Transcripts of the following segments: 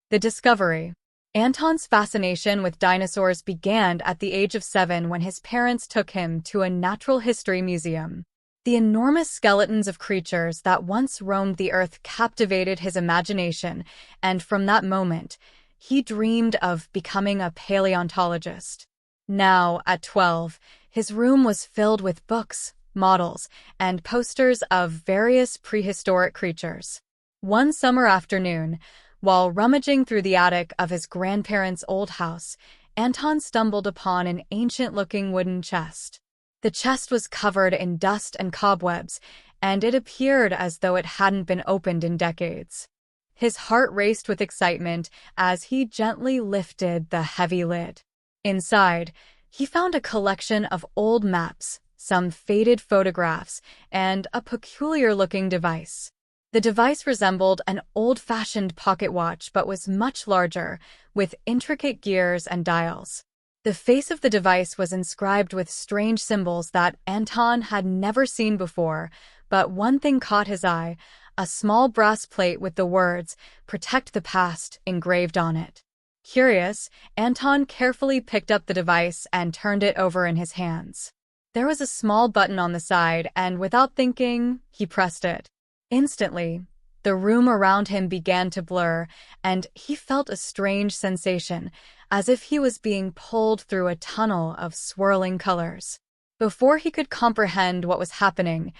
The discovery. Anton's fascination with dinosaurs began at the age of 7 when his parents took him to a natural history museum. The enormous skeletons of creatures that once roamed the earth captivated his imagination, and from that moment, he dreamed of becoming a paleontologist. Now, at 12, his room was filled with books, models, and posters of various prehistoric creatures. One summer afternoon, while rummaging through the attic of his grandparents' old house, Anton stumbled upon an ancient-looking wooden chest. The chest was covered in dust and cobwebs, and it appeared as though it hadn't been opened in decades. His heart raced with excitement as he gently lifted the heavy lid. Inside, he found a collection of old maps, some faded photographs, and a peculiar-looking device. The device resembled an old-fashioned pocket watch but was much larger, with intricate gears and dials. The face of the device was inscribed with strange symbols that Anton had never seen before, but one thing caught his eye: a small brass plate with the words, "Protect the Past," engraved on it. Curious, Anton carefully picked up the device and turned it over in his hands. There was a small button on the side, and without thinking, he pressed it. Instantly, the room around him began to blur, and he felt a strange sensation, as if he was being pulled through a tunnel of swirling colors. Before he could comprehend what was happening,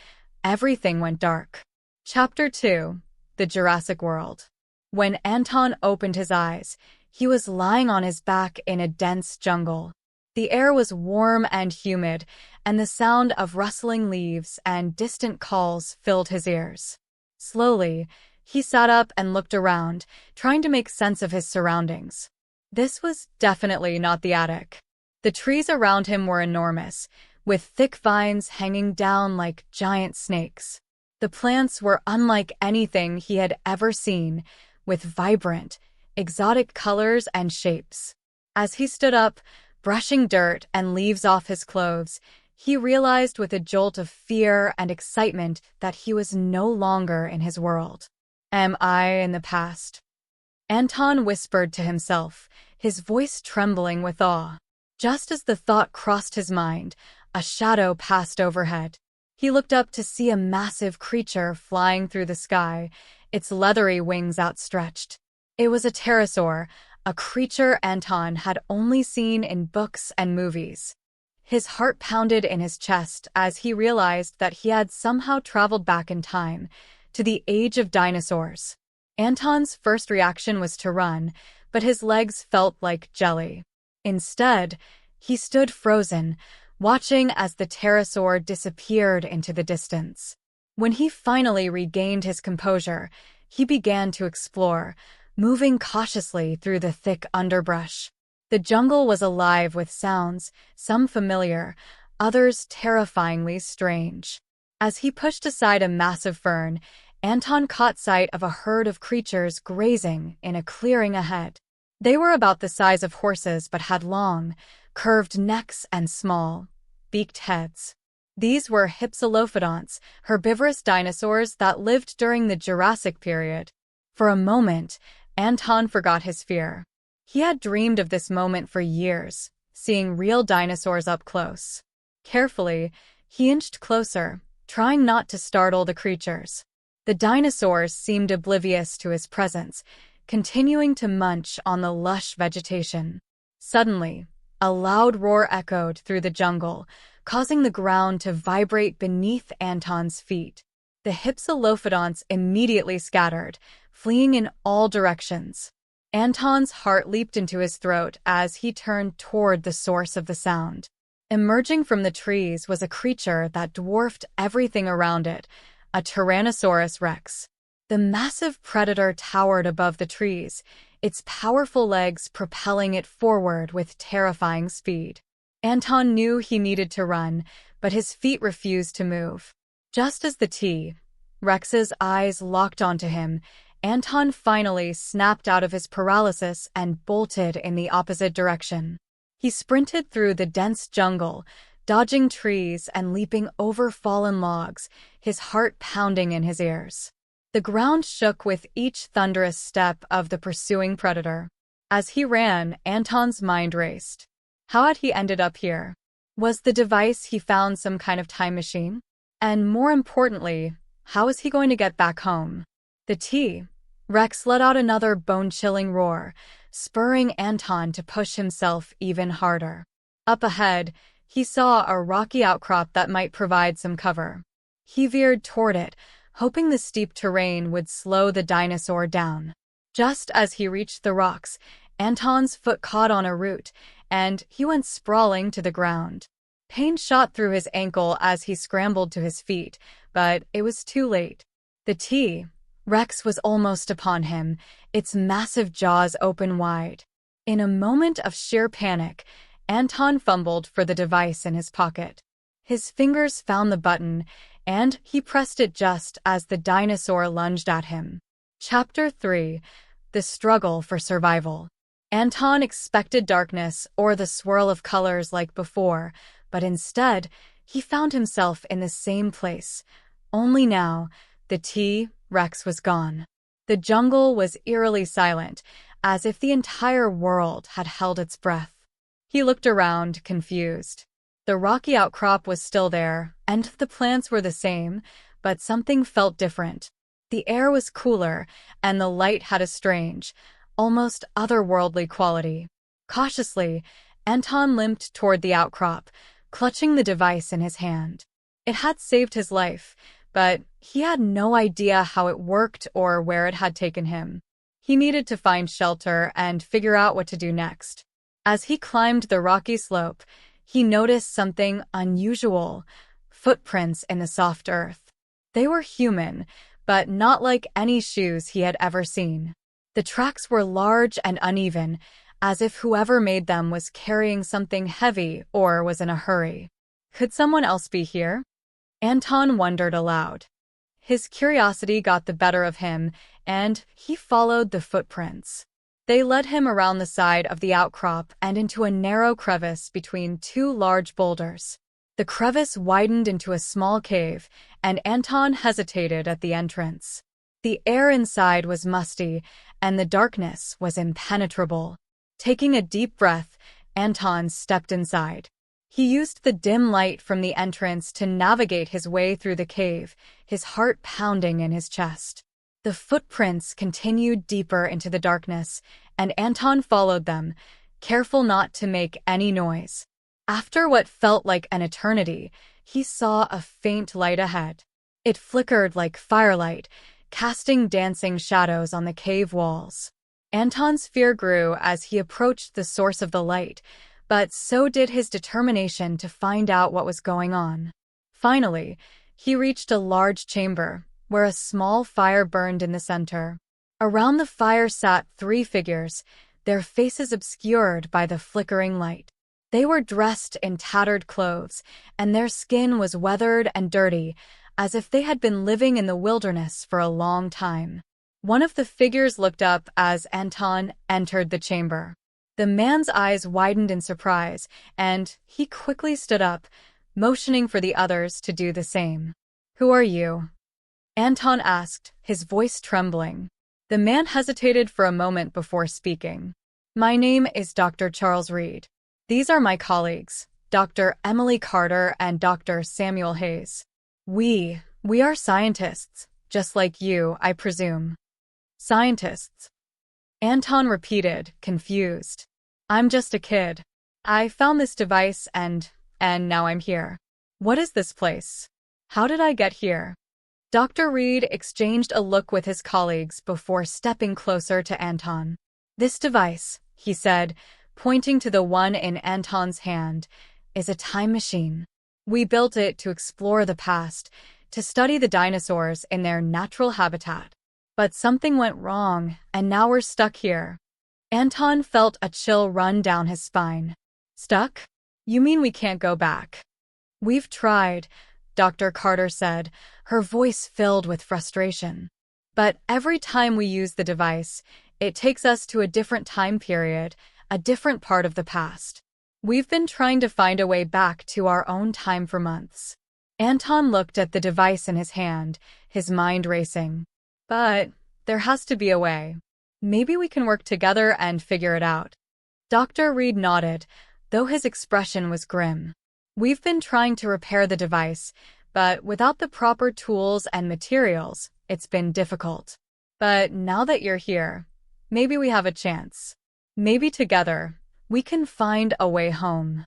everything went dark. Chapter 2: The Jurassic World. When Anton opened his eyes, he was lying on his back in a dense jungle. The air was warm and humid, and the sound of rustling leaves and distant calls filled his ears. Slowly, he sat up and looked around, trying to make sense of his surroundings. This was definitely not the attic. The trees around him were enormous, with thick vines hanging down like giant snakes. The plants were unlike anything he had ever seen, with vibrant, exotic colors and shapes. As he stood up, brushing dirt and leaves off his clothes, he realized with a jolt of fear and excitement that he was no longer in his world. Am I in the past? Anton whispered to himself, his voice trembling with awe. Just as the thought crossed his mind, a shadow passed overhead. He looked up to see a massive creature flying through the sky, its leathery wings outstretched. It was a pterosaur, a creature Anton had only seen in books and movies. His heart pounded in his chest as he realized that he had somehow traveled back in time, to the age of dinosaurs. Anton's first reaction was to run, but his legs felt like jelly. Instead, he stood frozen, watching as the pterosaur disappeared into the distance. When he finally regained his composure, he began to explore, moving cautiously through the thick underbrush. The jungle was alive with sounds, some familiar, others terrifyingly strange. As he pushed aside a massive fern, Anton caught sight of a herd of creatures grazing in a clearing ahead. They were about the size of horses but had long, curved necks and small, beaked heads. These were hypsilophodonts, herbivorous dinosaurs that lived during the Jurassic period. For a moment, Anton forgot his fear. He had dreamed of this moment for years, seeing real dinosaurs up close. Carefully, he inched closer, trying not to startle the creatures. The dinosaurs seemed oblivious to his presence, continuing to munch on the lush vegetation. Suddenly, a loud roar echoed through the jungle, causing the ground to vibrate beneath Anton's feet. The hypsilophodonts immediately scattered, fleeing in all directions. Anton's heart leaped into his throat as he turned toward the source of the sound. Emerging from the trees was a creature that dwarfed everything around it, a Tyrannosaurus rex. The massive predator towered above the trees, its powerful legs propelling it forward with terrifying speed. Anton knew he needed to run, but his feet refused to move. Just as the T-Rex's eyes locked onto him, Anton finally snapped out of his paralysis and bolted in the opposite direction. He sprinted through the dense jungle, dodging trees and leaping over fallen logs, his heart pounding in his ears. The ground shook with each thunderous step of the pursuing predator. As he ran, Anton's mind raced. How had he ended up here? Was the device he found some kind of time machine? And more importantly, how was he going to get back home? The T-Rex let out another bone-chilling roar, spurring Anton to push himself even harder. Up ahead, he saw a rocky outcrop that might provide some cover. He veered toward it, hoping the steep terrain would slow the dinosaur down. Just as he reached the rocks, Anton's foot caught on a root, and he went sprawling to the ground. Pain shot through his ankle as he scrambled to his feet, but it was too late. The T-Rex was almost upon him, its massive jaws open wide. In a moment of sheer panic, Anton fumbled for the device in his pocket. His fingers found the button, and he pressed it just as the dinosaur lunged at him. Chapter 3: The Struggle for Survival. Anton expected darkness or the swirl of colors like before, but instead, he found himself in the same place. Only now, the T-Rex was gone. The jungle was eerily silent, as if the entire world had held its breath. He looked around, confused. The rocky outcrop was still there, and the plants were the same, but something felt different. The air was cooler, and the light had a strange, almost otherworldly quality. Cautiously, Anton limped toward the outcrop, clutching the device in his hand. It had saved his life, but he had no idea how it worked or where it had taken him. He needed to find shelter and figure out what to do next. As he climbed the rocky slope, he noticed something unusual: footprints in the soft earth. They were human, but not like any shoes he had ever seen. The tracks were large and uneven, as if whoever made them was carrying something heavy or was in a hurry. Could someone else be here? Anton wondered aloud. His curiosity got the better of him, and he followed the footprints. They led him around the side of the outcrop and into a narrow crevice between two large boulders. The crevice widened into a small cave, and Anton hesitated at the entrance. The air inside was musty, and the darkness was impenetrable. Taking a deep breath, Anton stepped inside. He used the dim light from the entrance to navigate his way through the cave, his heart pounding in his chest. The footprints continued deeper into the darkness, and Anton followed them, careful not to make any noise. After what felt like an eternity, he saw a faint light ahead. It flickered like firelight, casting dancing shadows on the cave walls. Anton's fear grew as he approached the source of the light, but so did his determination to find out what was going on. Finally, he reached a large chamber, where a small fire burned in the center. Around the fire sat three figures, their faces obscured by the flickering light. They were dressed in tattered clothes, and their skin was weathered and dirty, as if they had been living in the wilderness for a long time. One of the figures looked up as Anton entered the chamber. The man's eyes widened in surprise, and he quickly stood up, motioning for the others to do the same. "Who are you?" Anton asked, his voice trembling. The man hesitated for a moment before speaking. "My name is Dr. Charles Reed. These are my colleagues, Dr. Emily Carter and Dr. Samuel Hayes. We are scientists, just like you, I presume." "Scientists?" Anton repeated, confused. "I'm just a kid. I found this device and now I'm here. What is this place? How did I get here?" Dr. Reed exchanged a look with his colleagues before stepping closer to Anton. "This device," he said, pointing to the one in Anton's hand, "is a time machine. We built it to explore the past, to study the dinosaurs in their natural habitat. But something went wrong, and now we're stuck here." Anton felt a chill run down his spine. "Stuck? You mean we can't go back?" "We've tried," Dr. Carter said, her voice filled with frustration. "But every time we use the device, it takes us to a different time period, a different part of the past. We've been trying to find a way back to our own time for months." Anton looked at the device in his hand, his mind racing. But there has to be a way. Maybe we can work together and figure it out. Dr. Reed nodded, though his expression was grim. We've been trying to repair the device, but without the proper tools and materials, it's been difficult. But now that you're here, maybe we have a chance. Maybe together, we can find a way home.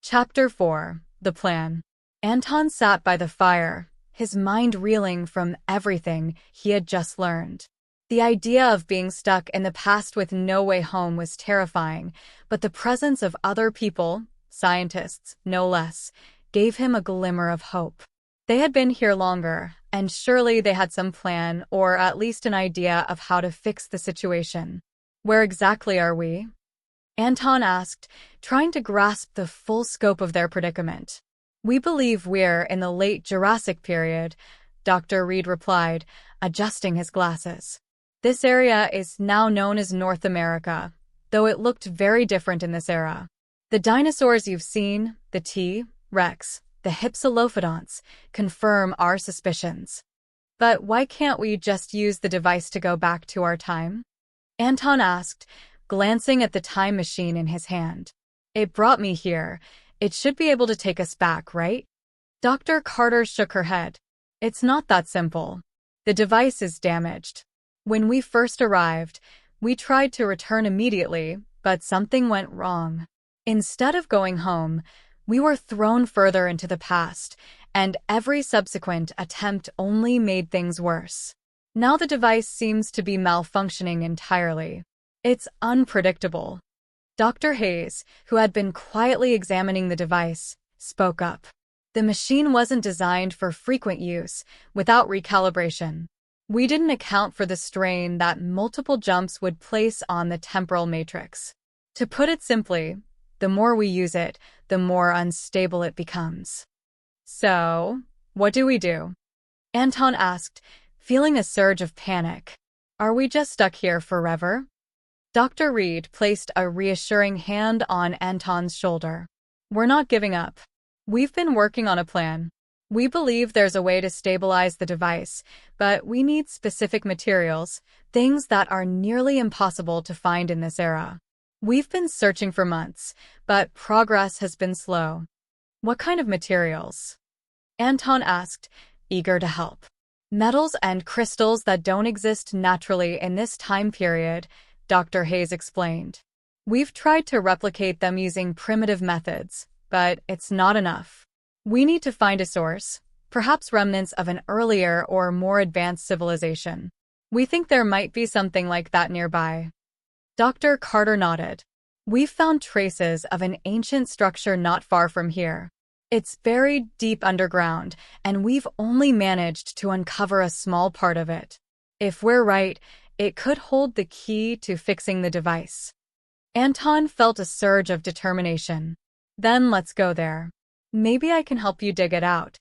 Chapter 4. The Plan. Anton sat by the fire, his mind reeling from everything he had just learned. The idea of being stuck in the past with no way home was terrifying, but the presence of other people, scientists no less, gave him a glimmer of hope. They had been here longer, and surely they had some plan or at least an idea of how to fix the situation. Where exactly are we? Anton asked, trying to grasp the full scope of their predicament. We believe we're in the late Jurassic period, Dr. Reed replied, adjusting his glasses. This area is now known as North America, though it looked very different in this era. The dinosaurs you've seen, the T-Rex, the Hypsilophodonts, confirm our suspicions. But why can't we just use the device to go back to our time? Anton asked, glancing at the time machine in his hand. It brought me here. It should be able to take us back, right? Dr. Carter shook her head. It's not that simple. The device is damaged. When we first arrived, we tried to return immediately, but something went wrong. Instead of going home, we were thrown further into the past, and every subsequent attempt only made things worse. Now the device seems to be malfunctioning entirely. It's unpredictable. Dr. Hayes, who had been quietly examining the device, spoke up. The machine wasn't designed for frequent use, without recalibration. We didn't account for the strain that multiple jumps would place on the temporal matrix. To put it simply, the more we use it, the more unstable it becomes. So, what do we do? Anton asked, feeling a surge of panic. Are we just stuck here forever? Dr. Reed placed a reassuring hand on Anton's shoulder. We're not giving up. We've been working on a plan. We believe there's a way to stabilize the device, but we need specific materials, things that are nearly impossible to find in this era. We've been searching for months, but progress has been slow. What kind of materials? Anton asked, eager to help. Metals and crystals that don't exist naturally in this time period, Dr. Hayes explained. We've tried to replicate them using primitive methods, but it's not enough. We need to find a source, perhaps remnants of an earlier or more advanced civilization. We think there might be something like that nearby. Dr. Carter nodded. We've found traces of an ancient structure not far from here. It's buried deep underground, and we've only managed to uncover a small part of it. If we're right, it could hold the key to fixing the device. Anton felt a surge of determination. Then let's go there. Maybe I can help you dig it out.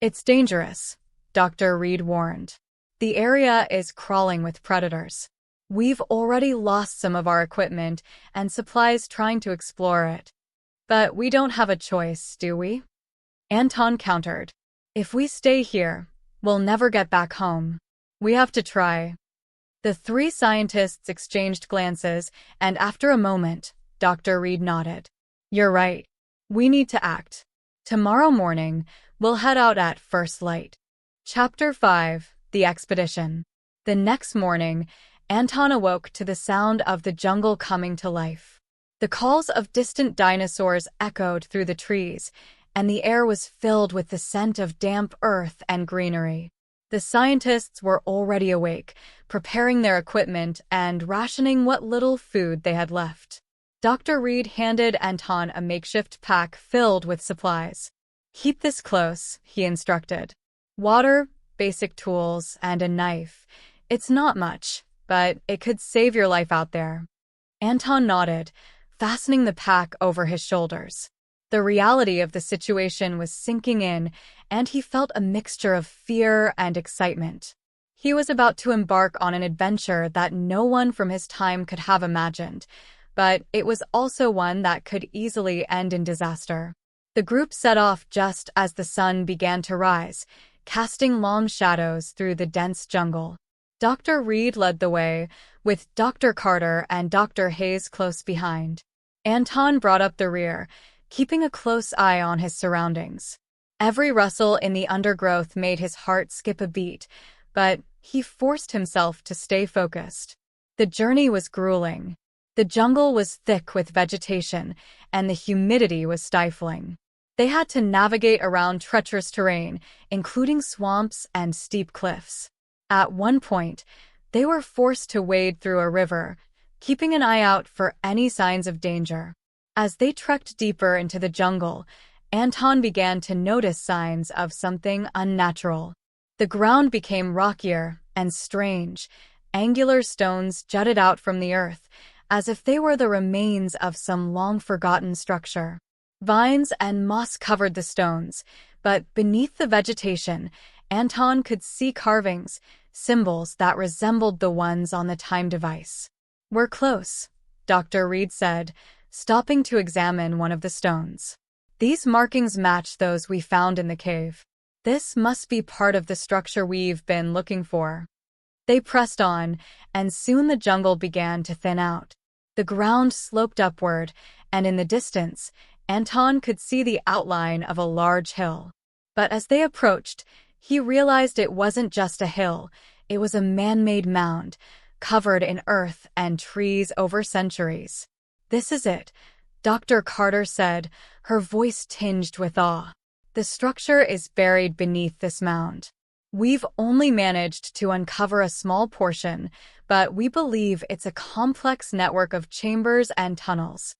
It's dangerous, Dr. Reed warned. The area is crawling with predators. We've already lost some of our equipment and supplies trying to explore it. But we don't have a choice, do we? Anton countered. If we stay here, we'll never get back home. We have to try. The three scientists exchanged glances, and after a moment, Dr. Reed nodded. You're right. We need to act. Tomorrow morning, we'll head out at first light. Chapter 5. The Expedition. The next morning, Anton awoke to the sound of the jungle coming to life. The calls of distant dinosaurs echoed through the trees, and the air was filled with the scent of damp earth and greenery. The scientists were already awake, preparing their equipment and rationing what little food they had left. Dr. Reed handed Anton a makeshift pack filled with supplies. Keep this close, he instructed. Water, basic tools, and a knife. It's not much, but it could save your life out there. Anton nodded, fastening the pack over his shoulders. The reality of the situation was sinking in, and he felt a mixture of fear and excitement. He was about to embark on an adventure that no one from his time could have imagined, but it was also one that could easily end in disaster. The group set off just as the sun began to rise, casting long shadows through the dense jungle. Dr. Reed led the way, with Dr. Carter and Dr. Hayes close behind. Anton brought up the rear, keeping a close eye on his surroundings. Every rustle in the undergrowth made his heart skip a beat, but he forced himself to stay focused. The journey was grueling. The jungle was thick with vegetation, and the humidity was stifling. They had to navigate around treacherous terrain, including swamps and steep cliffs. At one point, they were forced to wade through a river, keeping an eye out for any signs of danger. As they trekked deeper into the jungle, Anton began to notice signs of something unnatural. The ground became rockier and strange. Angular stones jutted out from the earth, as if they were the remains of some long-forgotten structure. Vines and moss covered the stones, but beneath the vegetation, Anton could see carvings, symbols that resembled the ones on the time device. "We're close," Dr. Reed said, stopping to examine one of the stones. "These markings match those we found in the cave. This must be part of the structure we've been looking for." They pressed on, and soon the jungle began to thin out. The ground sloped upward, and in the distance, Anton could see the outline of a large hill. But as they approached, he realized it wasn't just a hill, it was a man-made mound, covered in earth and trees over centuries. "This is it," Dr. Carter said, her voice tinged with awe. "The structure is buried beneath this mound. We've only managed to uncover a small portion, but we believe it's a complex network of chambers and tunnels."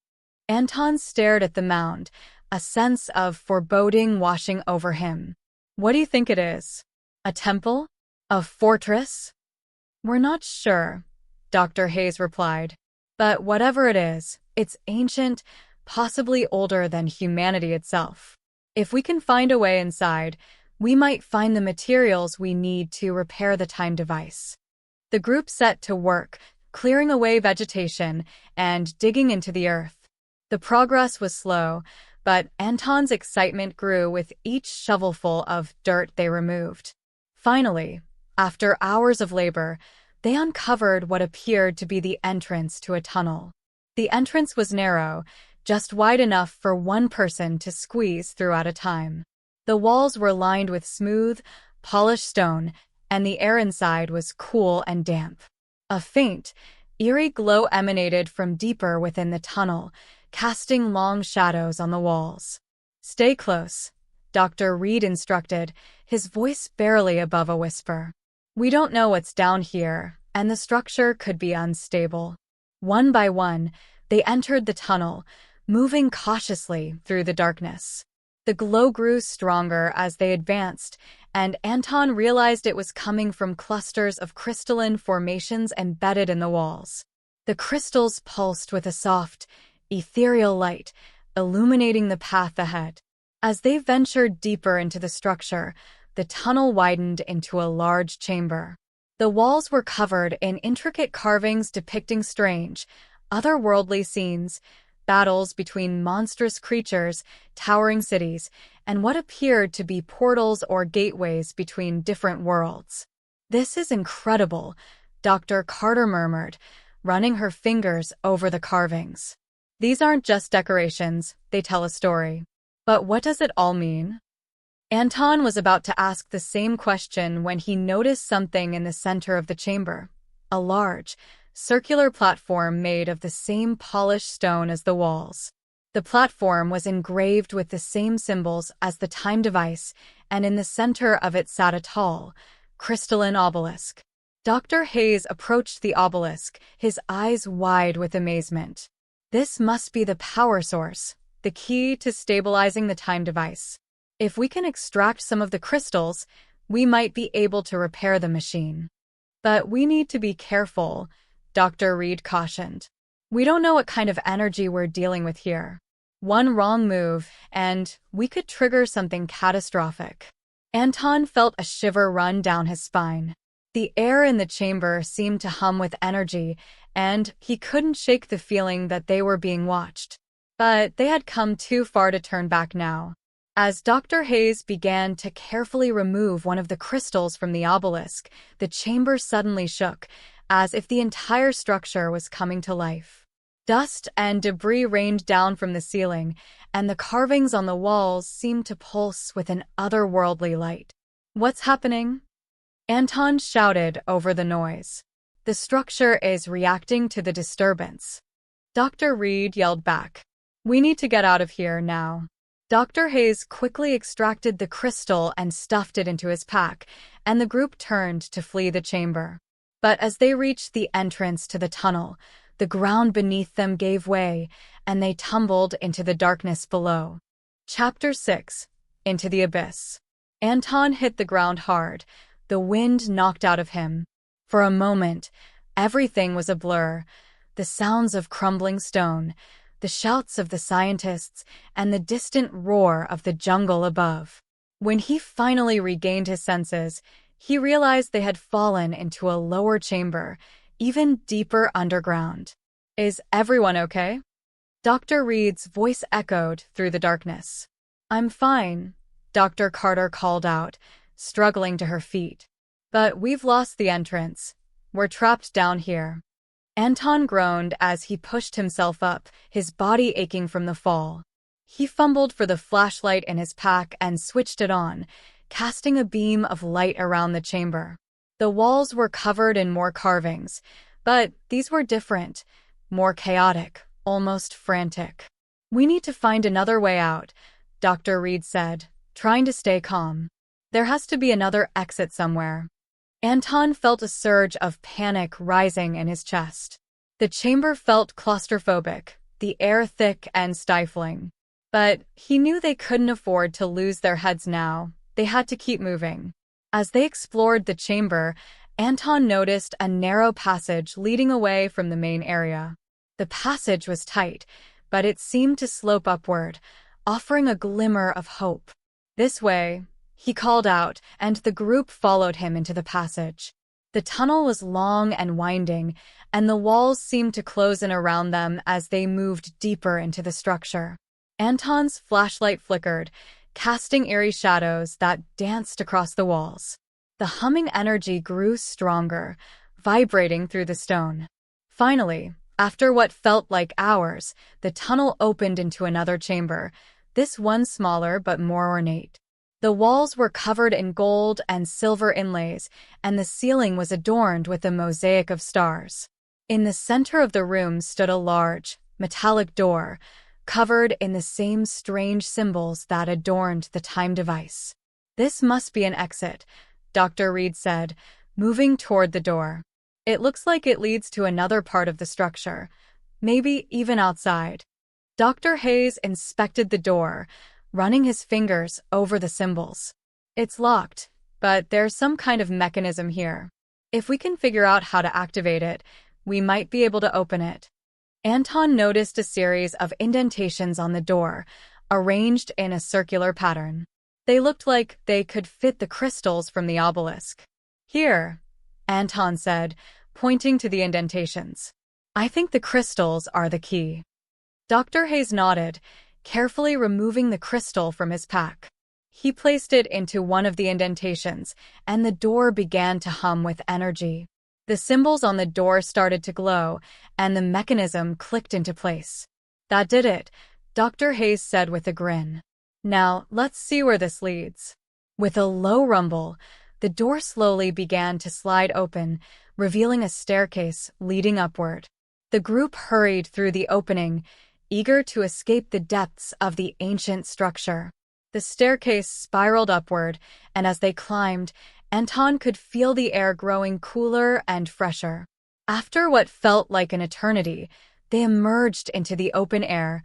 Anton stared at the mound, a sense of foreboding washing over him. "What do you think it is? A temple? A fortress?" "We're not sure," Dr. Hayes replied. "But whatever it is, it's ancient, possibly older than humanity itself. If we can find a way inside, we might find the materials we need to repair the time device." The group set to work, clearing away vegetation and digging into the earth. The progress was slow, but Anton's excitement grew with each shovelful of dirt they removed. Finally, after hours of labor, they uncovered what appeared to be the entrance to a tunnel. The entrance was narrow, just wide enough for one person to squeeze through at a time. The walls were lined with smooth, polished stone, and the air inside was cool and damp. A faint, eerie glow emanated from deeper within the tunnel, casting long shadows on the walls. "Stay close," Dr. Reed instructed, his voice barely above a whisper. "We don't know what's down here, and the structure could be unstable." One by one, they entered the tunnel, moving cautiously through the darkness. The glow grew stronger as they advanced, and Anton realized it was coming from clusters of crystalline formations embedded in the walls. The crystals pulsed with a soft, ethereal light, illuminating the path ahead. As they ventured deeper into the structure, the tunnel widened into a large chamber. The walls were covered in intricate carvings depicting strange, otherworldly scenes, battles between monstrous creatures, towering cities, and what appeared to be portals or gateways between different worlds. "This is incredible," Dr. Carter murmured, running her fingers over the carvings. "These aren't just decorations, they tell a story. But what does it all mean?" Anton was about to ask the same question when he noticed something in the center of the chamber. A large, circular platform made of the same polished stone as the walls. The platform was engraved with the same symbols as the time device, and in the center of it sat a tall, crystalline obelisk. Dr. Hayes approached the obelisk, his eyes wide with amazement. "This must be the power source, the key to stabilizing the time device. If we can extract some of the crystals, we might be able to repair the machine. But we need to be careful," Dr. Reed cautioned. "We don't know what kind of energy we're dealing with here. One wrong move, and we could trigger something catastrophic." Anton felt a shiver run down his spine. The air in the chamber seemed to hum with energy, and he couldn't shake the feeling that they were being watched. But they had come too far to turn back now. As Dr. Hayes began to carefully remove one of the crystals from the obelisk, the chamber suddenly shook, as if the entire structure was coming to life. Dust and debris rained down from the ceiling, and the carvings on the walls seemed to pulse with an otherworldly light. "What's happening?" Anton shouted over the noise. "The structure is reacting to the disturbance." Dr. Reed yelled back. "We need to get out of here now." Dr. Hayes quickly extracted the crystal and stuffed it into his pack, and the group turned to flee the chamber. But as they reached the entrance to the tunnel, the ground beneath them gave way, and they tumbled into the darkness below. Chapter 6. Into the Abyss. Anton hit the ground hard. The wind knocked out of him. For a moment, everything was a blur. The sounds of crumbling stone, the shouts of the scientists, and the distant roar of the jungle above. When he finally regained his senses, he realized they had fallen into a lower chamber, even deeper underground. "Is everyone okay?" Dr. Reed's voice echoed through the darkness. "I'm fine," Dr. Carter called out, struggling to her feet. "But we've lost the entrance. We're trapped down here." Anton groaned as he pushed himself up, his body aching from the fall. He fumbled for the flashlight in his pack and switched it on, casting a beam of light around the chamber. The walls were covered in more carvings, but these were different, more chaotic, almost frantic. "We need to find another way out," Dr. Reed said, trying to stay calm. "There has to be another exit somewhere." Anton felt a surge of panic rising in his chest. The chamber felt claustrophobic, the air thick and stifling. But he knew they couldn't afford to lose their heads now. They had to keep moving. As they explored the chamber, Anton noticed a narrow passage leading away from the main area. The passage was tight, but it seemed to slope upward, offering a glimmer of hope. "This way," he called out, and the group followed him into the passage. The tunnel was long and winding, and the walls seemed to close in around them as they moved deeper into the structure. Anton's flashlight flickered, casting eerie shadows that danced across the walls. The humming energy grew stronger, vibrating through the stone. Finally, after what felt like hours, the tunnel opened into another chamber, this one smaller but more ornate. The walls were covered in gold and silver inlays, and the ceiling was adorned with a mosaic of stars. In the center of the room stood a large, metallic door, covered in the same strange symbols that adorned the time device. "This must be an exit," Dr. Reed said, moving toward the door. "It looks like it leads to another part of the structure, maybe even outside." Dr. Hayes inspected the door, running his fingers over the symbols. "It's locked, but there's some kind of mechanism here. If we can figure out how to activate it, we might be able to open it." Anton noticed a series of indentations on the door, arranged in a circular pattern. They looked like they could fit the crystals from the obelisk. "Here," Anton said, pointing to the indentations. "I think the crystals are the key." Dr. Hayes nodded, carefully removing the crystal from his pack. He placed it into one of the indentations, and the door began to hum with energy. The symbols on the door started to glow, and the mechanism clicked into place. "That did it," Dr. Hayes said with a grin. "Now, let's see where this leads." With a low rumble, the door slowly began to slide open, revealing a staircase leading upward. The group hurried through the opening, eager to escape the depths of the ancient structure. The staircase spiraled upward, and as they climbed, Anton could feel the air growing cooler and fresher. After what felt like an eternity, they emerged into the open air,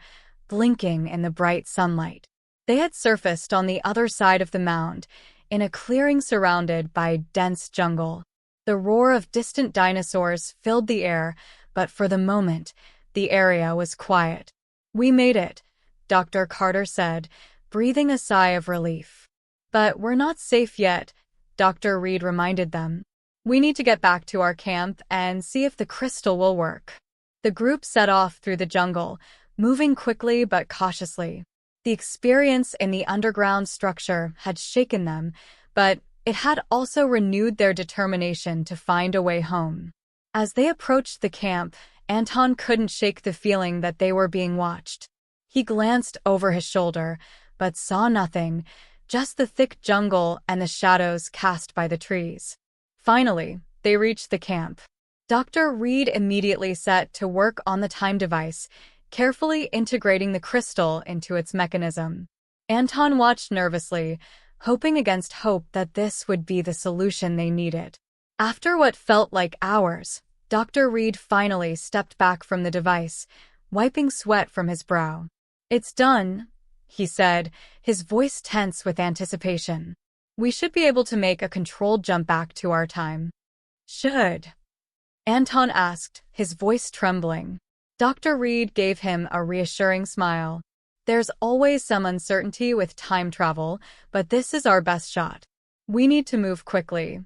blinking in the bright sunlight. They had surfaced on the other side of the mound, in a clearing surrounded by dense jungle. The roar of distant dinosaurs filled the air, but for the moment, the area was quiet. "We made it," Dr. Carter said, breathing a sigh of relief. "But we're not safe yet," Dr. Reed reminded them. "We need to get back to our camp and see if the crystal will work." The group set off through the jungle, moving quickly but cautiously. The experience in the underground structure had shaken them, but it had also renewed their determination to find a way home. As they approached the camp, Anton couldn't shake the feeling that they were being watched. He glanced over his shoulder, but saw nothing, just the thick jungle and the shadows cast by the trees. Finally, they reached the camp. Dr. Reed immediately set to work on the time device, carefully integrating the crystal into its mechanism. Anton watched nervously, hoping against hope that this would be the solution they needed. After what felt like hours, Dr. Reed finally stepped back from the device, wiping sweat from his brow. "It's done," he said, his voice tense with anticipation. "We should be able to make a controlled jump back to our time." "Should?" Anton asked, his voice trembling. Dr. Reed gave him a reassuring smile. "There's always some uncertainty with time travel, but this is our best shot. We need to move quickly.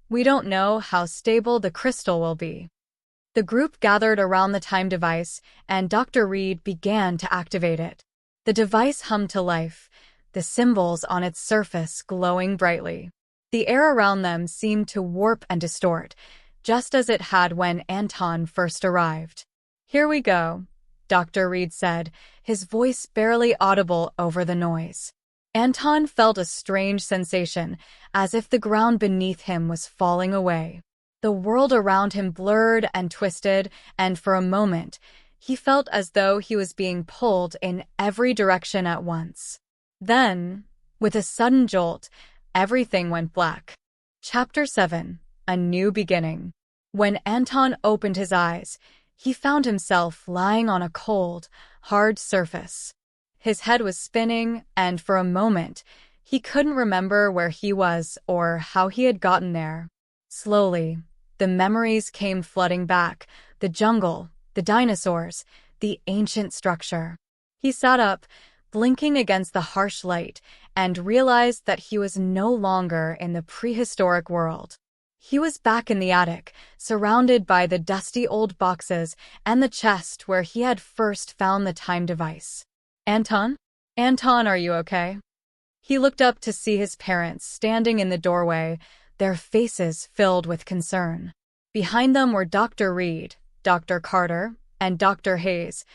We don't know how stable the crystal will be." The group gathered around the time device, and Dr. Reed began to activate it. The device hummed to life, the symbols on its surface glowing brightly. The air around them seemed to warp and distort, just as it had when Anton first arrived. "Here we go," Dr. Reed said, his voice barely audible over the noise. Anton felt a strange sensation, as if the ground beneath him was falling away. The world around him blurred and twisted, and for a moment, he felt as though he was being pulled in every direction at once. Then, with a sudden jolt, everything went black. Chapter 7: A New Beginning. When Anton opened his eyes, he found himself lying on a cold, hard surface. His head was spinning, and for a moment, he couldn't remember where he was or how he had gotten there. Slowly, the memories came flooding back: the jungle, the dinosaurs, the ancient structure. He sat up, blinking against the harsh light, and realized that he was no longer in the prehistoric world. He was back in the attic, surrounded by the dusty old boxes and the chest where he had first found the time device. "Anton? Anton, are you okay?" He looked up to see his parents standing in the doorway, their faces filled with concern. Behind them were Dr. Reed, Dr. Carter, and Dr. Hayes,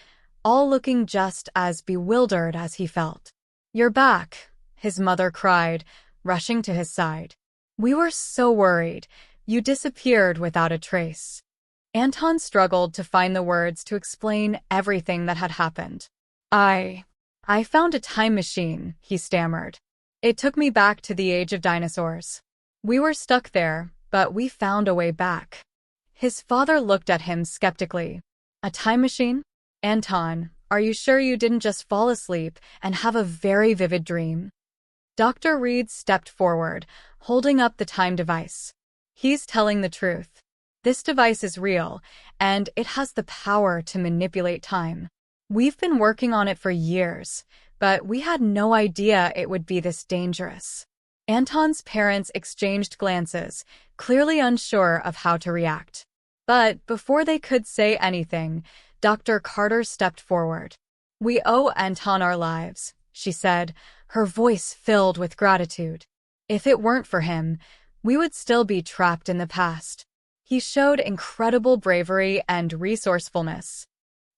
all looking just as bewildered as he felt. "You're back," his mother cried, rushing to his side. "We were so worried. You disappeared without a trace." Anton struggled to find the words to explain everything that had happened. I found a time machine," he stammered. "It took me back to the age of dinosaurs. We were stuck there, but we found a way back." His father looked at him skeptically. "A time machine? Anton, are you sure you didn't just fall asleep and have a very vivid dream?" Dr. Reed stepped forward, holding up the time device. "He's telling the truth. This device is real, and it has the power to manipulate time. We've been working on it for years, but we had no idea it would be this dangerous." Anton's parents exchanged glances, clearly unsure of how to react. But before they could say anything, Dr. Carter stepped forward. "We owe Anton our lives," she said, her voice filled with gratitude. "If it weren't for him, we would still be trapped in the past. He showed incredible bravery and resourcefulness."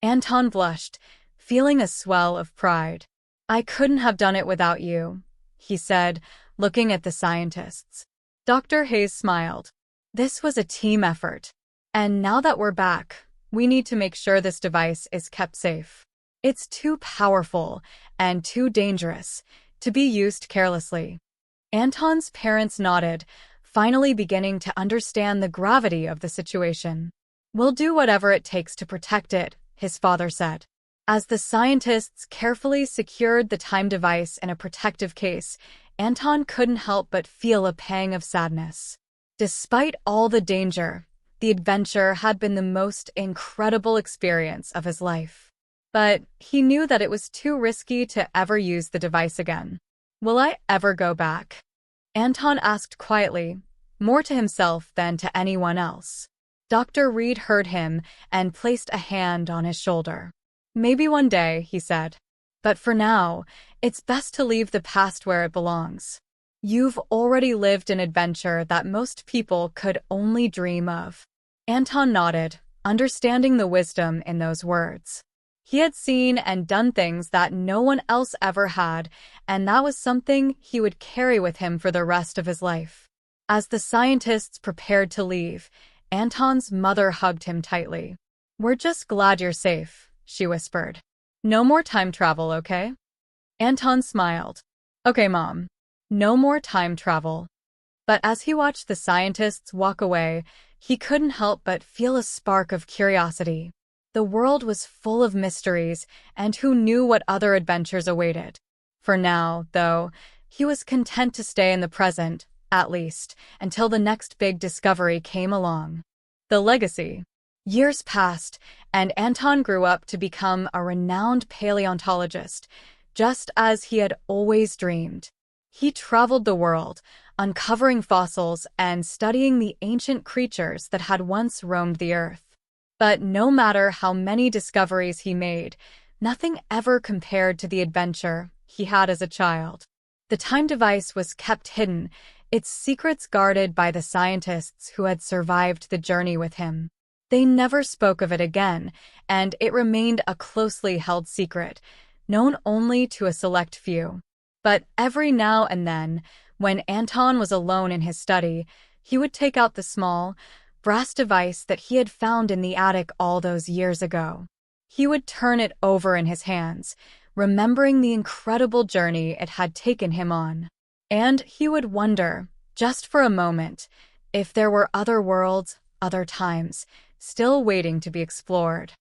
Anton blushed, feeling a swell of pride. "I couldn't have done it without you," he said, looking at the scientists. Dr. Hayes smiled. "This was a team effort. And now that we're back, we need to make sure this device is kept safe. It's too powerful and too dangerous to be used carelessly." Anton's parents nodded, finally beginning to understand the gravity of the situation. "We'll do whatever it takes to protect it," his father said. As the scientists carefully secured the time device in a protective case, Anton couldn't help but feel a pang of sadness. Despite all the danger, the adventure had been the most incredible experience of his life. But he knew that it was too risky to ever use the device again. "Will I ever go back?" Anton asked quietly, more to himself than to anyone else. Dr. Reed heard him and placed a hand on his shoulder. "Maybe one day," he said. But for now, it's best to leave the past where it belongs. You've already lived an adventure that most people could only dream of. Anton nodded, understanding the wisdom in those words. He had seen and done things that no one else ever had, and that was something he would carry with him for the rest of his life. As the scientists prepared to leave, Anton's mother hugged him tightly. "We're just glad you're safe," she whispered. "No more time travel, okay?" Anton smiled. "Okay, Mom. No more time travel." But as he watched the scientists walk away, he couldn't help but feel a spark of curiosity. The world was full of mysteries, and who knew what other adventures awaited. For now, though, he was content to stay in the present, at least, until the next big discovery came along. The legacy. Years passed, and Anton grew up to become a renowned paleontologist, just as he had always dreamed. He traveled the world, uncovering fossils and studying the ancient creatures that had once roamed the earth. But no matter how many discoveries he made, nothing ever compared to the adventure he had as a child. The time device was kept hidden, its secrets guarded by the scientists who had survived the journey with him. They never spoke of it again, and it remained a closely held secret, known only to a select few. But every now and then, when Anton was alone in his study, he would take out the small, brass device that he had found in the attic all those years ago. He would turn it over in his hands, remembering the incredible journey it had taken him on. And he would wonder, just for a moment, if there were other worlds, other times, still waiting to be explored.